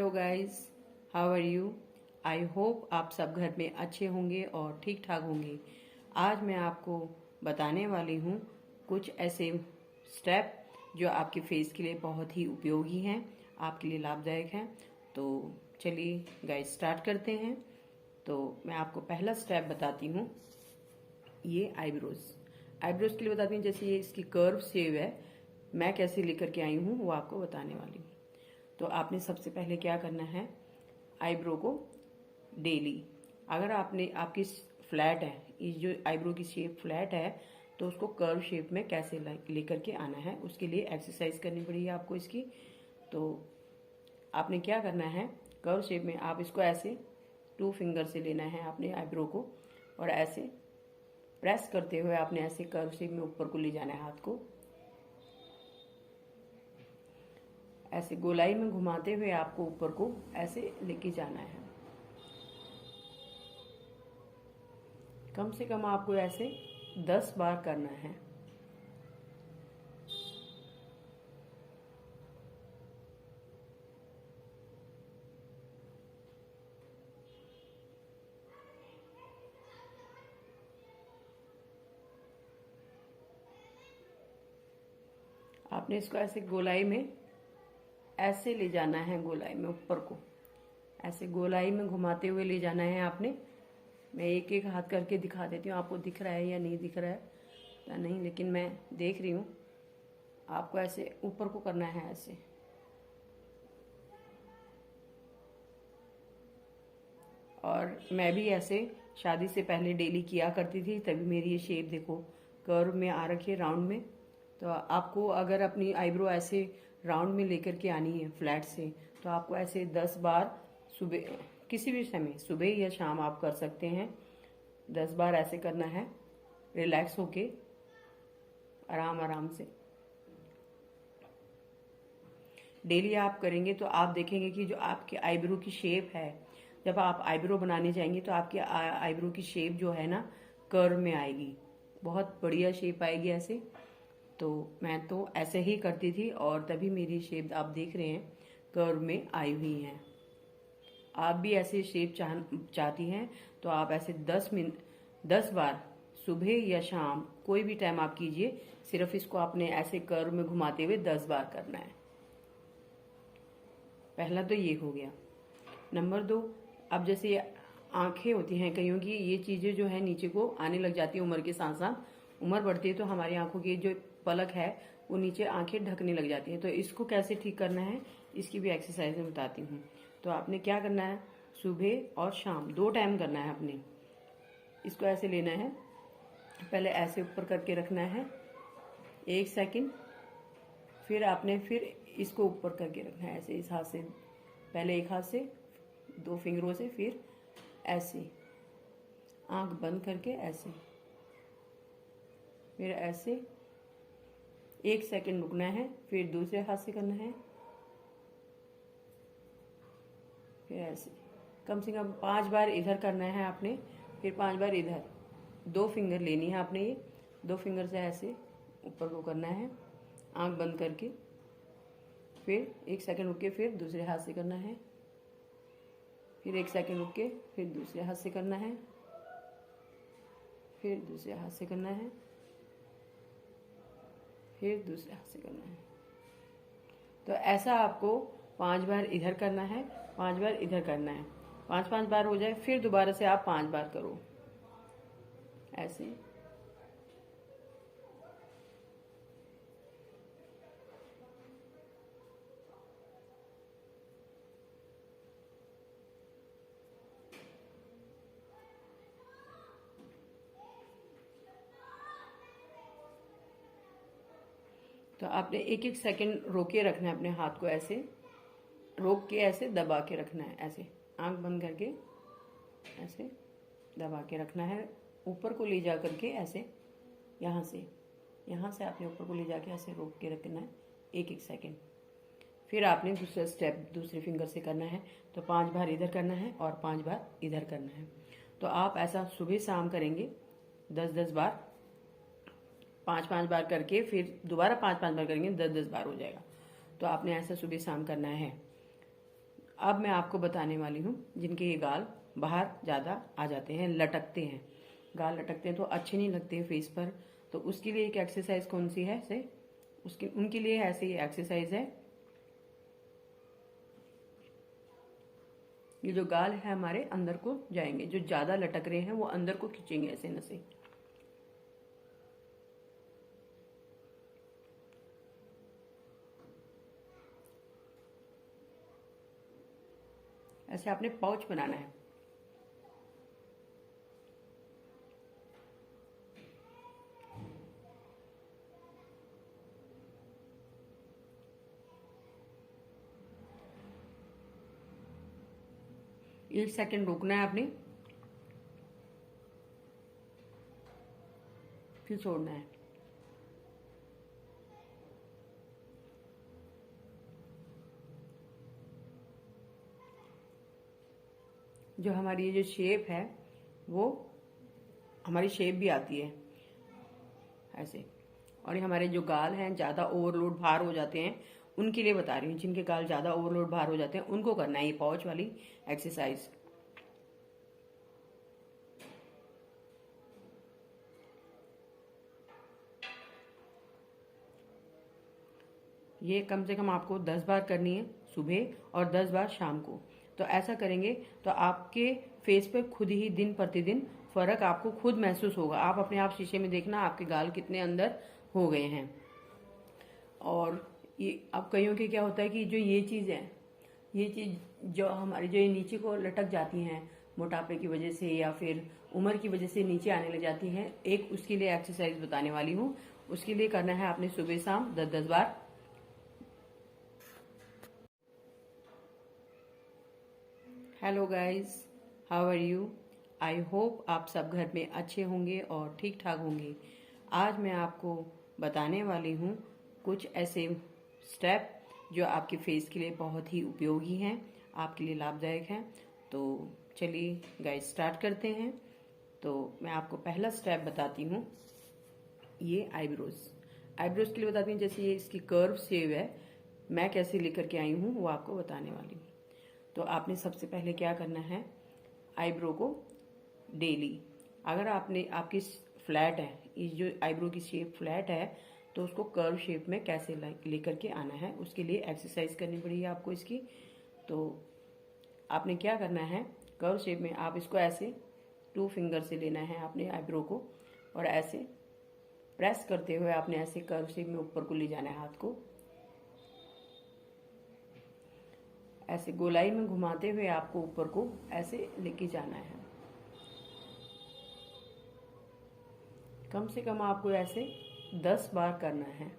Hello guys, how are you. I hope आप सब घर में अच्छे होंगे और ठीक ठाक होंगे। आज मैं आपको बताने वाली हूँ कुछ ऐसे स्टेप जो आपके फेस के लिए बहुत ही उपयोगी हैं, आपके लिए लाभदायक हैं। तो चलिए गाइस स्टार्ट करते हैं। तो मैं आपको पहला स्टेप बताती हूँ, ये आईब्रोज के लिए बताती हूँ। जैसे ये इसकी कर्व शेव है, मैं कैसे लेकर के आई हूँ वो आपको बताने वाली हूँ। तो आपने सबसे पहले क्या करना है, आईब्रो को डेली, अगर आपकी फ्लैट है, इस जो आईब्रो की शेप फ्लैट है, तो उसको कर्व शेप में कैसे लेकर के आना है, उसके लिए एक्सरसाइज करनी पड़ेगी आपको इसकी। तो आपने क्या करना है, कर्व शेप में आप इसको ऐसे 2 फिंगर से लेना है आपने आईब्रो को, और ऐसे प्रेस करते हुए आपने ऐसे कर्व शेप में ऊपर को ले जाना है हाथ को। ऐसे गोलाई में घुमाते हुए आपको ऊपर को ऐसे लेके जाना है। कम से कम आपको ऐसे 10 बार करना है। आपने इसको ऐसे गोलाई में ऐसे ले जाना है, गोलाई में ऊपर को ऐसे गोलाई में घुमाते हुए ले जाना है आपने। मैं एक एक हाथ करके दिखा देती हूँ, आपको दिख रहा है या नहीं दिख रहा है या नहीं, लेकिन मैं देख रही हूँ। आपको ऐसे ऊपर को करना है ऐसे, और मैं भी ऐसे शादी से पहले डेली किया करती थी, तभी मेरी ये शेप देखो कर्व में आ रखी है, राउंड में। तो आपको अगर अपनी आईब्रो ऐसे राउंड में लेकर के आनी है फ्लैट से, तो आपको ऐसे 10 बार सुबह, किसी भी समय, सुबह या शाम आप कर सकते हैं। 10 बार ऐसे करना है, रिलैक्स होके, आराम आराम से। डेली आप करेंगे तो आप देखेंगे कि जो आपके आईब्रो की शेप है, जब आप आईब्रो बनाने जाएंगे तो आपकी आईब्रो की शेप जो है ना, कर्व में आएगी, बहुत बढ़िया शेप आएगी ऐसे। तो मैं तो ऐसे ही करती थी और तभी मेरी शेप आप देख रहे हैं कर्व में आई हुई है। आप भी ऐसे शेप चाहती हैं तो आप ऐसे 10 बार सुबह या शाम कोई भी टाइम आप कीजिए। सिर्फ इसको आपने ऐसे कर्व में घुमाते हुए 10 बार करना है। पहला तो ये हो गया। नंबर 2, अब जैसे आंखें होती हैं कईयों की, ये चीजें जो है नीचे को आने लग जाती है उम्र के साथ साथ। उम्र बढ़ती है तो हमारी आंखों की जो पलक है वो नीचे आंखें ढकने लग जाती हैं। तो इसको कैसे ठीक करना है, इसकी भी एक्सरसाइज मैं बताती हूँ। तो आपने क्या करना है, सुबह और शाम 2 टाइम करना है आपने। इसको ऐसे लेना है, पहले ऐसे ऊपर करके रखना है 1 सेकंड, फिर आपने फिर इसको ऊपर करके रखना है ऐसे, इस हाथ से, पहले एक हाथ से 2 फिंगरों से, फिर ऐसे आंख बंद करके ऐसे, फिर ऐसे 1 सेकंड रुकना है, फिर दूसरे हाथ से करना है, फिर ऐसे कम से कम 5 बार इधर करना है आपने, फिर 5 बार इधर। 2 फिंगर लेनी है आपने, ये 2 फिंगर से ऐसे ऊपर को करना है आंख बंद करके, फिर 1 सेकंड रुक के फिर दूसरे हाथ से करना है, फिर 1 सेकंड रुक के फिर दूसरे हाथ से करना है, फिर दूसरे हाथ से करना है, फिर दूसरे हाथ से करना है। तो ऐसा आपको 5 बार इधर करना है, 5 बार इधर करना है। 5-5 बार हो जाए, फिर दोबारा से आप 5 बार करो ऐसे। तो आपने 1-1 सेकंड रोके रखना है अपने हाथ को, ऐसे रोक के ऐसे दबा के रखना है, ऐसे आंख बंद करके ऐसे दबा के रखना है। ऊपर को ले जा करके ऐसे, यहाँ से आपने ऊपर को ले जाके ऐसे रोक के रखना है 1-1 सेकंड। फिर आपने दूसरा स्टेप दूसरे फिंगर से करना है। तो 5 बार इधर करना है और 5 बार इधर करना है। तो आप ऐसा सुबह शाम करेंगे 10-10 बार, 5-5 बार करके, फिर दोबारा 5-5 बार करेंगे, 10-10 बार हो जाएगा। तो आपने ऐसा सुबह शाम करना है। अब मैं आपको बताने वाली हूँ जिनके ये गाल बाहर ज़्यादा आ जाते हैं, लटकते हैं, गाल लटकते हैं तो अच्छे नहीं लगते फेस पर। तो उसके लिए एक एक्सरसाइज कौन सी है से उसके उनके लिए ऐसे ही एक्सरसाइज है। ये जो गाल है हमारे अंदर को जाएंगे, जो ज़्यादा लटक रहे हैं वो अंदर को खींचेंगे ऐसे नसे। ऐसे आपने पाउच बनाना है। एक सेकंड रुकना है आपने, फिर छोड़ना है। जो हमारी ये जो शेप है वो हमारी शेप भी आती है ऐसे। और ये हमारे जो गाल हैं ज़्यादा ओवरलोड भार हो जाते हैं उनके लिए बता रही हूँ। जिनके गाल ज़्यादा ओवरलोड भार हो जाते हैं उनको करना है ये पाउच वाली एक्सरसाइज। ये कम से कम आपको 10 बार करनी है सुबह और 10 बार शाम को। तो ऐसा करेंगे तो आपके फेस पे खुद ही दिन प्रतिदिन फर्क आपको खुद महसूस होगा। आप अपने आप शीशे में देखना आपके गाल कितने अंदर हो गए हैं। और ये अब कईयों के क्या होता है कि जो ये चीज़ है, ये चीज़ जो हमारी जो ये नीचे को लटक जाती हैं मोटापे की वजह से या फिर उम्र की वजह से नीचे आने लग जाती हैं, एक उसके लिए एक्सरसाइज बताने वाली हूँ। उसके लिए करना है आपने सुबह शाम 10-10 बार। Hello guys, how are you? I hope आप सब घर में अच्छे होंगे और ठीक ठाक होंगे। आज मैं आपको बताने वाली हूँ कुछ ऐसे स्टेप जो आपके फेस के लिए बहुत ही उपयोगी हैं, आपके लिए लाभदायक हैं। तो चलिए गाइस स्टार्ट करते हैं। तो मैं आपको पहला स्टेप बताती हूँ, ये आईब्रोज के लिए बताती हूँ। जैसे ये इसकी कर्व शेव है, मैं कैसे लेकर के आई हूँ वो आपको बताने वाली हूँ। तो आपने सबसे पहले क्या करना है, आईब्रो को डेली, अगर आपकी फ्लैट है, ये जो आईब्रो की शेप फ्लैट है तो उसको कर्व शेप में कैसे लेकर के आना है, उसके लिए एक्सरसाइज करनी पड़ेगी आपको इसकी। तो आपने क्या करना है, कर्व शेप में आप इसको ऐसे 2 फिंगर से लेना है आपने आईब्रो को, और ऐसे प्रेस करते हुए आपने ऐसे कर्व शेप में ऊपर को ले जाना है हाथ को, ऐसे गोलाई में घुमाते हुए आपको ऊपर को ऐसे लेके जाना है। कम से कम आपको ऐसे 10 बार करना है।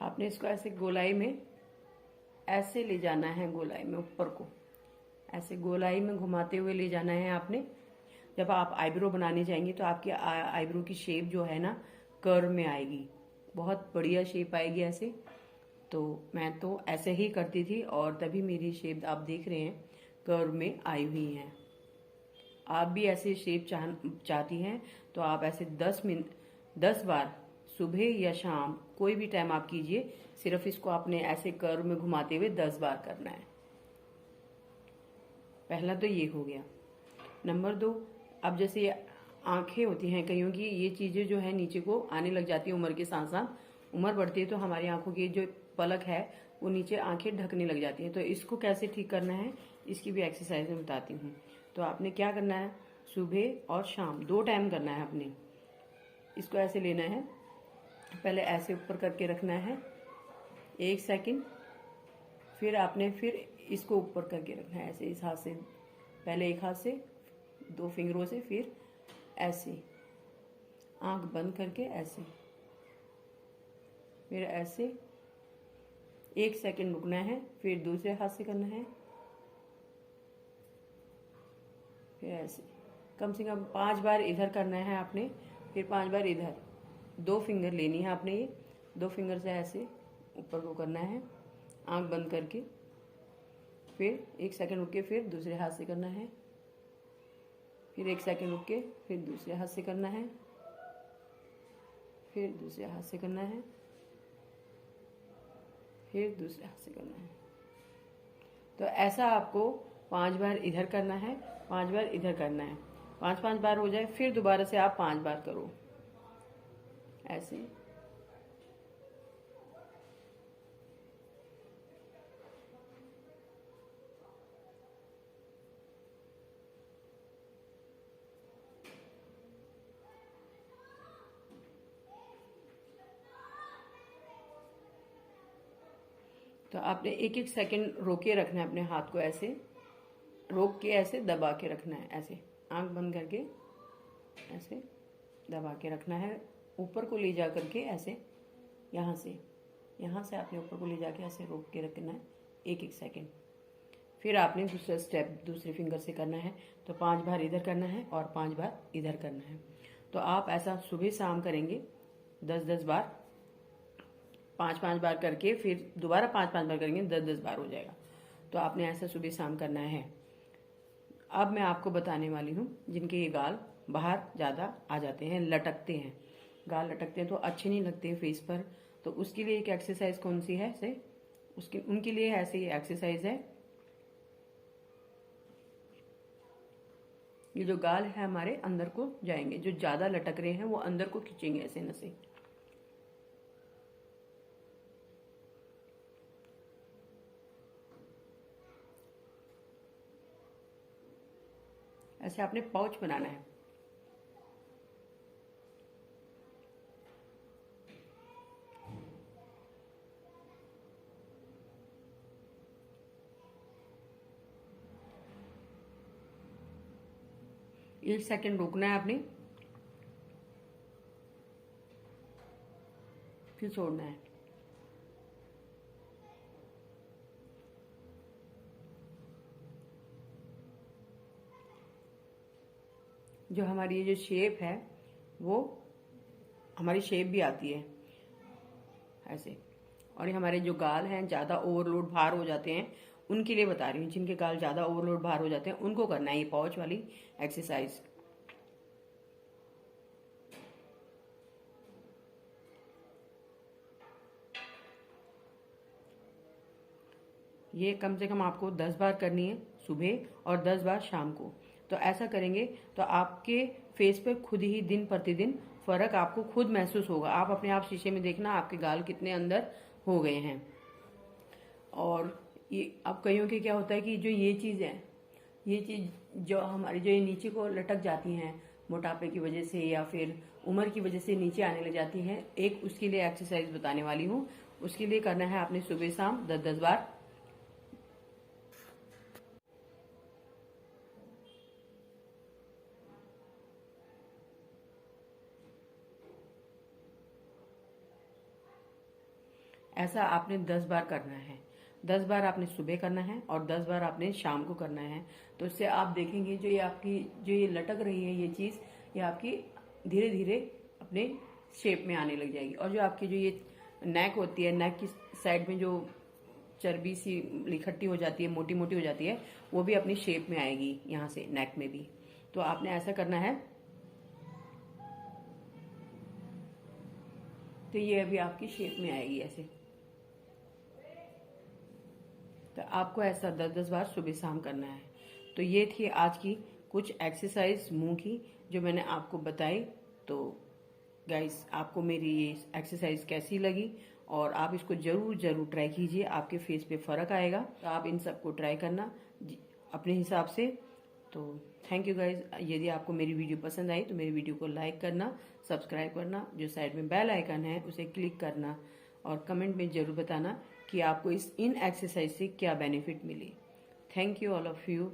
आपने इसको ऐसे गोलाई में ऐसे ले जाना है, गोलाई में ऊपर को ऐसे गोलाई में घुमाते हुए ले जाना है आपने। जब आप आईब्रो बनाने जाएंगे तो आपकी आईब्रो की शेप जो है ना कर्व में आएगी, बहुत बढ़िया शेप आएगी ऐसे। तो मैं तो ऐसे ही करती थी और तभी मेरी शेप आप देख रहे हैं कर्व में आई हुई है। आप भी ऐसे शेप चाहती हैं तो आप ऐसे 10 बार सुबह या शाम कोई भी टाइम आप कीजिए। सिर्फ इसको आपने ऐसे कर्व में घुमाते हुए 10 बार करना है। पहला तो ये हो गया। नंबर 2, अब जैसे आंखें होती हैं कईयों की, ये चीज़ें जो है नीचे को आने लग जाती है उम्र के साथ साथ। उम्र बढ़ती है तो हमारी आंखों की जो पलक है वो नीचे आंखें ढकने लग जाती हैं। तो इसको कैसे ठीक करना है इसकी भी एक्सरसाइज मैं बताती हूँ। तो आपने क्या करना है, सुबह और शाम 2 टाइम करना है आपने। इसको ऐसे लेना है, पहले ऐसे ऊपर करके रखना है 1 सेकंड, फिर आपने फिर इसको ऊपर करके रखना है ऐसे, इस हाथ से, पहले एक हाथ से 2 फिंगरों से, फिर ऐसे आंख बंद करके ऐसे, फिर ऐसे 1 सेकंड रुकना है, फिर दूसरे हाथ से करना है, फिर ऐसे कम से कम 5 बार इधर करना है आपने, फिर 5 बार इधर। 2 फिंगर लेनी है आपने, ये 2 फिंगर से ऐसे ऊपर को करना है आंख बंद करके, फिर 1 सेकंड रुक के फिर दूसरे हाथ से करना है, फिर 1 सेकंड रुक के फिर दूसरे हाथ से करना है, फिर दूसरे हाथ से करना है, फिर दूसरे हाथ से करना है। तो ऐसा आपको 5 बार इधर करना है, 5 बार इधर करना है। 5-5 बार हो जाए फिर दोबारा से आप 5 बार करो ऐसे। तो आपने 1-1 सेकंड रोके रखना है अपने हाथ को, ऐसे रोक के ऐसे दबा के रखना है, ऐसे आंख बंद करके ऐसे दबा के रखना है। ऊपर को ले जा करके ऐसे यहाँ से आपने ऊपर को ले जाके ऐसे रोक के रखना है 1-1 सेकंड। फिर आपने दूसरा स्टेप दूसरे फिंगर से करना है। तो 5 बार इधर करना है और 5 बार इधर करना है। तो आप ऐसा सुबह शाम करेंगे 10-10 बार, 5-5 बार करके फिर दोबारा 5-5 बार करेंगे, 10-10 बार हो जाएगा। तो आपने ऐसा सुबह शाम करना है। अब मैं आपको बताने वाली हूँ जिनके ये गाल बाहर ज़्यादा आ जाते हैं, लटकते हैं, गाल लटकते हैं तो अच्छे नहीं लगते फेस पर। तो उसके लिए एक एक्सरसाइज कौन सी है से उनके लिए ऐसे ही एक्सरसाइज है। ये जो गाल है हमारे अंदर को जाएंगे, जो ज़्यादा लटक रहे हैं वो अंदर को खींचेंगे ऐसे नसें। ऐसे आपने पाउच बनाना है। एक सेकंड रुकना है आपने, फिर छोड़ना है। जो हमारी ये जो शेप है वो हमारी शेप भी आती है ऐसे। और ये हमारे जो गाल हैं ज़्यादा ओवरलोड भार हो जाते हैं उनके लिए बता रही हूँ। जिनके गाल ज़्यादा ओवरलोड भार हो जाते हैं उनको करना है ये पाउच वाली एक्सरसाइज। ये कम से कम आपको 10 बार करनी है सुबह और 10 बार शाम को। तो ऐसा करेंगे तो आपके फेस पे खुद ही दिन प्रतिदिन फर्क आपको खुद महसूस होगा। आप अपने आप शीशे में देखना आपके गाल कितने अंदर हो गए हैं। और ये अब कईयों के क्या होता है कि जो ये चीज़ है, ये चीज़ जो हमारी जो ये नीचे को लटक जाती हैं मोटापे की वजह से या फिर उम्र की वजह से नीचे आने लग जाती हैं, एक उसके लिए एक्सरसाइज बताने वाली हूँ। उसके लिए करना है आपने सुबह शाम 10-10 बार। ऐसा आपने 10 बार करना है। 10 बार आपने सुबह करना है और 10 बार आपने शाम को करना है। तो इससे आप देखेंगे जो ये आपकी जो ये लटक रही है ये चीज़, ये आपकी धीरे धीरे अपने शेप में आने लग जाएगी। और जो आपकी जो ये नेक होती है, नेक की साइड में जो चर्बी सी इकट्ठी हो जाती है, मोटी मोटी हो जाती है, वो भी अपनी शेप में आएगी यहाँ से नेक में भी। तो आपने ऐसा करना है। तो ये अभी आपकी शेप में आएगी ऐसे। तो आपको ऐसा 10-10 बार सुबह शाम करना है। तो ये थी आज की कुछ एक्सरसाइज मुंह की जो मैंने आपको बताई। तो गाइस आपको मेरी ये एक्सरसाइज कैसी लगी और आप इसको जरूर जरूर ट्राई कीजिए, आपके फेस पे फर्क आएगा। तो आप इन सबको ट्राई करना अपने हिसाब से। तो थैंक यू गाइज। यदि आपको मेरी वीडियो पसंद आई तो मेरी वीडियो को लाइक करना, सब्सक्राइब करना, जो साइड में बेल आइकन है उसे क्लिक करना और कमेंट में जरूर बताना कि आपको इन एक्सरसाइज से क्या बेनिफिट मिली। Thank you all of you.